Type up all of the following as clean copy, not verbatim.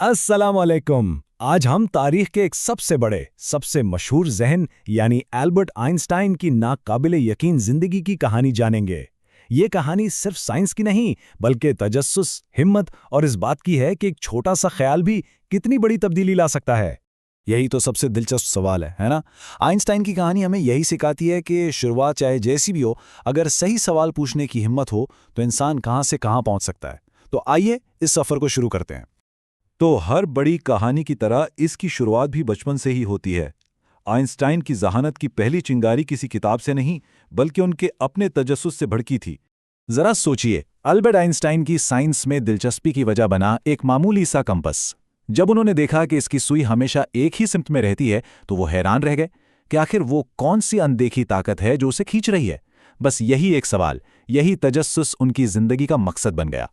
अस्सलाम वालेकुम। आज हम तारीख के एक सबसे बड़े, सबसे मशहूर ज़हन यानी एल्बर्ट आइंस्टाइन की नाकाबिले यकीन ज़िंदगी की कहानी जानेंगे। ये कहानी सिर्फ साइंस की नहीं, बल्कि तजस्सुस, हिम्मत और इस बात की है कि एक छोटा सा ख्याल भी कितनी बड़ी तब्दीली ला सकता है। यही तो सबसे दिलचस्प सवाल है ना? आइंस्टाइन की कहानी हमें यही सिखाती है कि शुरुआत चाहे जैसी भी हो, अगर सही सवाल पूछने की हिम्मत हो तो इंसान कहाँ से कहाँ पहुँच सकता है। तो आइए इस सफ़र को शुरू करते हैं। तो हर बड़ी कहानी की तरह इसकी शुरुआत भी बचपन से ही होती है। आइंस्टाइन की ज़हानत की पहली चिंगारी किसी किताब से नहीं, बल्कि उनके अपने तजस्सुस से भड़की थी। जरा सोचिए, अल्बर्ट आइंस्टाइन की साइंस में दिलचस्पी की वजह बना एक मामूली सा कंपास। जब उन्होंने देखा कि इसकी सुई हमेशा एक ही सिमत में रहती है, तो वो हैरान रह गए कि आखिर वो कौन सी अनदेखी ताकत है जो उसे खींच रही है। बस यही एक सवाल, यही तजस्सुस उनकी जिंदगी का मकसद बन गया।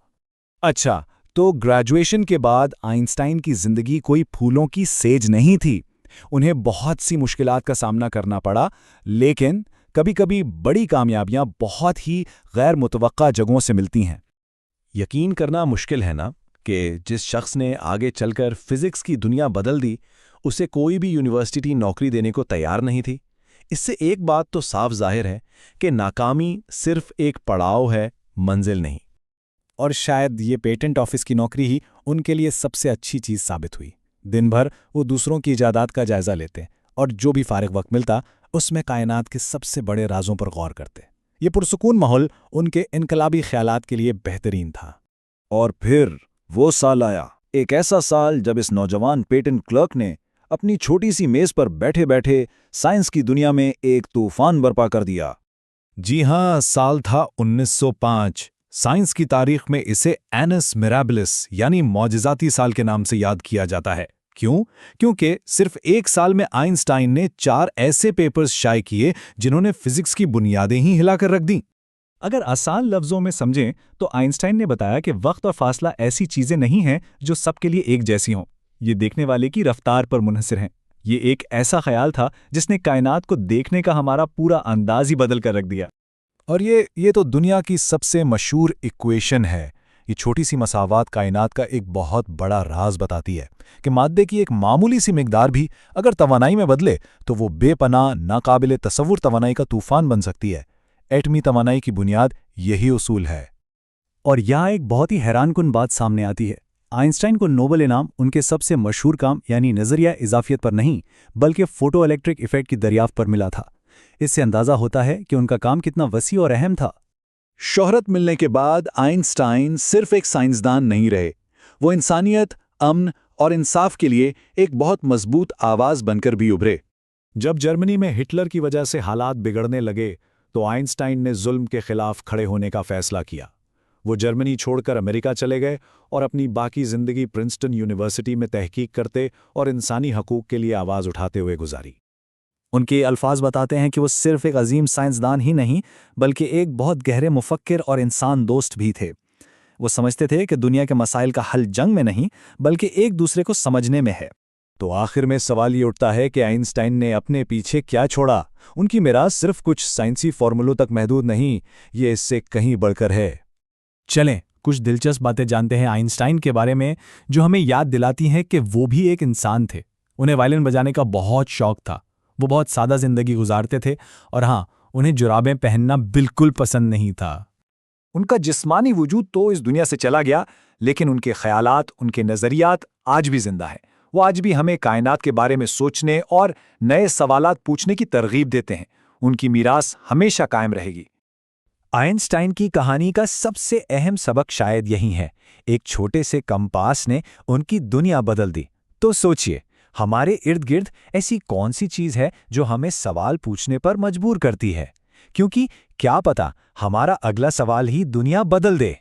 अच्छा, तो ग्रेजुएशन के बाद आइंस्टाइन की जिंदगी कोई फूलों की सेज नहीं थी। उन्हें बहुत सी मुश्किलात का सामना करना पड़ा, लेकिन कभी-कभी बड़ी कामयाबियां बहुत ही गैर मुतवक्का जगहों से मिलती हैं। यकीन करना मुश्किल है ना कि जिस शख्स ने आगे चलकर फिजिक्स की दुनिया बदल दी, उसे कोई भी यूनिवर्सिटी नौकरी देने को तैयार नहीं थी। इससे एक बात तो साफ जाहिर है कि नाकामी सिर्फ एक पड़ाव है, मंजिल नहीं। और शायद ये पेटेंट ऑफिस की नौकरी ही उनके लिए सबसे अच्छी चीज़ साबित हुई। दिन भर वो दूसरों की इजादात का जायजा लेते और जो भी फारिग वक्त मिलता उसमें कायनात के सबसे बड़े राजों पर गौर करते। ये पुरसुकून माहौल उनके इनकलाबी ख्यालात के लिए बेहतरीन था। और फिर वो साल आया, एक ऐसा साल जब इस नौजवान पेटेंट क्लर्क ने अपनी छोटी सी मेज पर बैठे बैठे साइंस की दुनिया में एक तूफान बर्पा कर दिया। जी हां, साल था 1905। साइंस की तारीख में इसे एनस मिराबिलिस यानी मौजिज़ाती साल के नाम से याद किया जाता है। क्यों? क्योंकि सिर्फ एक साल में आइंस्टाइन ने 4 ऐसे पेपर्स शाये किए जिन्होंने फिजिक्स की बुनियादें ही हिलाकर रख दीं। अगर आसान लफ्ज़ों में समझें तो आइंस्टाइन ने बताया कि वक्त और फासला ऐसी चीज़ें नहीं हैं जो सबके लिए एक जैसी हों। ये देखने वाले की रफ्तार पर मुनहसर हैं। ये एक ऐसा ख्याल था जिसने कायनात को देखने का हमारा पूरा अंदाज ही बदल कर रख दिया। और ये तो दुनिया की सबसे मशहूर इक्वेशन है। ये छोटी सी मसावात कायनात का एक बहुत बड़ा राज बताती है कि मादे की एक मामूली सी मिकदार भी अगर तवानाई में बदले तो वो बेपनाह नाकाबिले तसव्वुर तवानाई का तूफान बन सकती है। एटमी तवानाई की बुनियाद यही उसूल है। और यहाँ एक बहुत ही हैरानकुन बात सामने आती है। आइंस्टाइन को नोबेल इनाम उनके सबसे मशहूर काम यानी नज़रिया इजाफियत पर नहीं, बल्कि फोटो इलेक्ट्रिक इफेक्ट की दरियाफ्त पर मिला था। इससे अंदाज़ा होता है कि उनका काम कितना वसी और अहम था। शोहरत मिलने के बाद आइंस्टाइन सिर्फ एक साइंसदान नहीं रहे, वो इंसानियत, अमन और इंसाफ के लिए एक बहुत मजबूत आवाज़ बनकर भी उभरे। जब जर्मनी में हिटलर की वजह से हालात बिगड़ने लगे तो आइंस्टाइन ने जुल्म के खिलाफ खड़े होने का फैसला किया। वो जर्मनी छोड़कर अमेरिका चले गए और अपनी बाकी ज़िंदगी प्रिंसटन यूनिवर्सिटी में तहकीक करते और इंसानी हकूक़ के लिए आवाज़ उठाते हुए गुजारी। उनके अल्फाज बताते हैं कि वो सिर्फ एक अजीम साइंसदान ही नहीं, बल्कि एक बहुत गहरे मुफक्किर और इंसान दोस्त भी थे। वो समझते थे कि दुनिया के मसाइल का हल जंग में नहीं, बल्कि एक दूसरे को समझने में है। तो आखिर में सवाल ये उठता है कि आइंस्टाइन ने अपने पीछे क्या छोड़ा? उनकी मीरास सिर्फ कुछ साइंसी फॉर्मूलों तक महदूद नहीं, ये इससे कहीं बढ़कर है। चलें, कुछ दिलचस्प बातें जानते हैं आइंस्टाइन के बारे में, जो हमें याद दिलाती हैं कि वो भी एक इंसान थे। उन्हें वायलिन बजाने का बहुत शौक था। वो बहुत सादा जिंदगी गुजारते थे और हाँ, उन्हें जुराबें पहनना बिल्कुल पसंद नहीं था। उनका जिस्मानी वजूद तो इस दुनिया से चला गया, लेकिन उनके ख्यालात, उनके नज़रियात आज भी जिंदा हैं। वो आज भी हमें कायनात के बारे में सोचने और नए सवालात पूछने की तरगीब देते हैं। उनकी मीरास हमेशा कायम रहेगी। आइंस्टाइन की कहानी का सबसे अहम सबक शायद यही है, एक छोटे से कंपास ने उनकी दुनिया बदल दी। तो सोचिए, हमारे इर्द गिर्द ऐसी कौन सी चीज़ है जो हमें सवाल पूछने पर मजबूर करती है? क्योंकि क्या पता हमारा अगला सवाल ही दुनिया बदल दे।